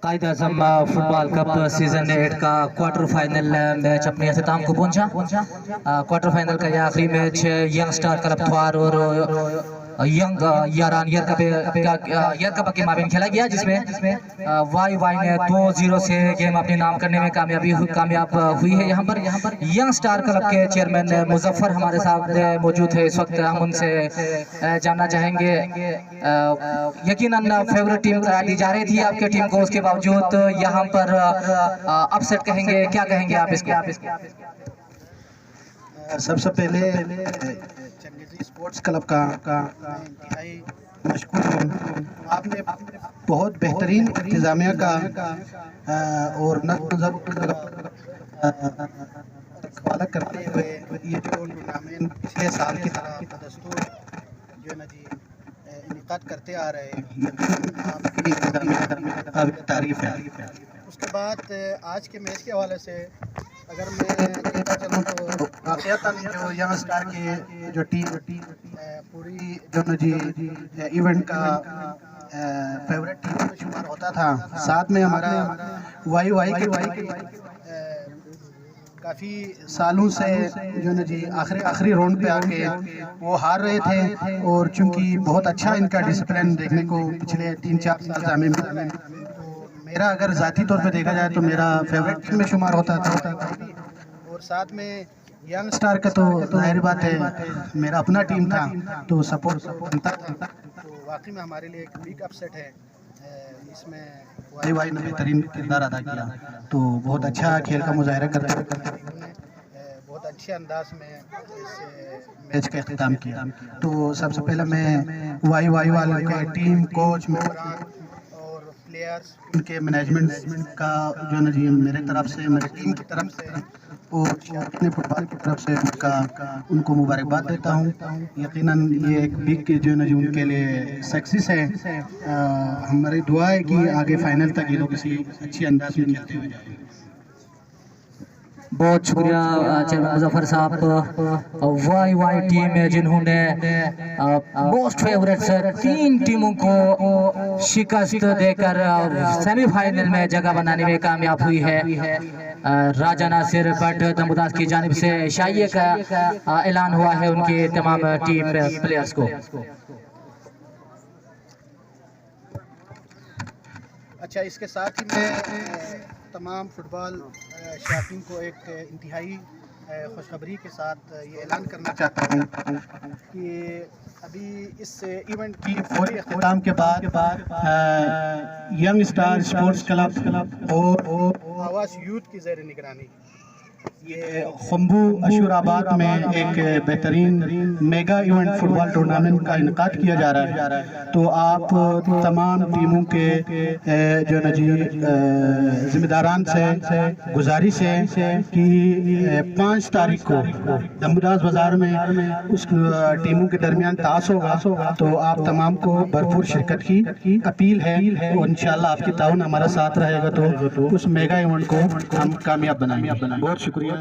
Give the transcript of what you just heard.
कायद आजम football cup season 8 का quarter final match अपने अख्ताम को पहुंचा। क्वार्टर फाइनल का यह आखिरी मैच यंग स्टार क्लब थ्वार और यंग यारान यर कप के माबेन खेला गया, जिसमें वाई ने 2-0 से गेम अपने नाम करने में कामयाब हुई है। यहाँ पर यंग स्टार क्लब के चेयरमैन मुजफ्फर हमारे साथ मौजूद है इस वक्त। हम उनसे जानना चाहेंगे, यकीनन फेवरेट टीम दी जा रही थी आपके टीम को, उसके बावजूद यहाँ पर अपसेट कहेंगे, क्या कहेंगे आप इसके? सबसे पहले स्पोर्ट्स क्लब का इंतहाई मशकूर हूँ। आपने बहुत बेहतरीन इंतज़ामिया का और नज़म करते हुए ये जो टूर्नामेंट पिछले साल की तरह दस्तूर जो है ना जी इनेकाद करते आ रहे हैं, आपकी काबिल तारीफ़ है। उसके बाद आज के मैच के हवाले से अगर मैं कहता चलूँ तो वाक़ईतन जो यंग स्टार की जो टीम पूरी जो ना जी इवेंट का फेवरेट टीम में शुमार होता था। साथ में हमारा वाई के काफ़ी सालों से जो ना जी आखिरी राउंड पे आके वो हार रहे थे, और चूँकि बहुत अच्छा इनका डिसिप्लिन देखने को पिछले 3-4 साल में मिला, मेरा अगर ज़ाती तौर पे देखा जाए तो मेरा फेवरेट टीम में शुमार होता था। और साथ में यंग स्टार का तो जाहिर बात है मेरा अपना टीम था, तो सपोर्ट बनता था। तो वाकई में हमारे लिए एक बिग अपसेट है। इसमें वाई ने बेहतरीन किरदार अदा किया, तो बहुत अच्छा खेल का मुजाहरा करते हुए बहुत अच्छे अंदाज में इस मैच का अख्ताम किया। तो सबसे पहले मैं वाई वालों के टीम, कोच, प्लेयर्स, उनके मैनेजमेंट का जो ना जी मेरे तरफ से, मेरी टीम की तरफ से और अपने फुटबॉल की तरफ से उनको मुबारकबाद देता हूँ। यकीनन ये एक बिग जो ना जी उनके लिए सक्सेस है। हमारी दुआ है कि आगे फाइनल तक ये लोग किसी अच्छी अंदाज में खेलते हुए जाएंगे। बहुत शुक्रिया चेयरमैन मुजफ्फर साहब। वाई टीम है जिन्होंने मोस्ट फेवरेट 3 टीमों को शिकस्त देकर सेमीफाइनल में जगह बनाने में कामयाब हुई है। राजा नासिर भट्ट दमदास की जानिब से शाइए का ऐलान हुआ है उनके तमाम टीम प्लेयर्स को। अच्छा, इसके साथ ही मैं तमाम फुटबॉल शौकीन को एक इंतहाई खुशखबरी के साथ ये ऐलान करना चाहता हूँ कि अभी इस इवेंट की फौरी अख्ताम के बाद यंग स्टार स्पोर्ट्स क्लब और आवास यूथ की ज़ेर निगरानी ये खम्बू अशूराबाद में एक बेहतरीन मेगा इवेंट फुटबॉल टूर्नामेंट का इनकाद किया जा रहा है। तो आप तमाम टीमों के जो ना जी जिम्मेदारान से गुजारिश है कि 5 तारीख को दमदास बाज़ार में उस टीमों के दरमियान ताश होगा, तो आप तमाम को भरपूर शिरकत की अपील है, और इंशाल्लाह आपकी ताउन हमारा साथ रहेगा तो उस मेगा इवेंट को हम कामयाब बनाएंगे। बहुत शुक्रिया।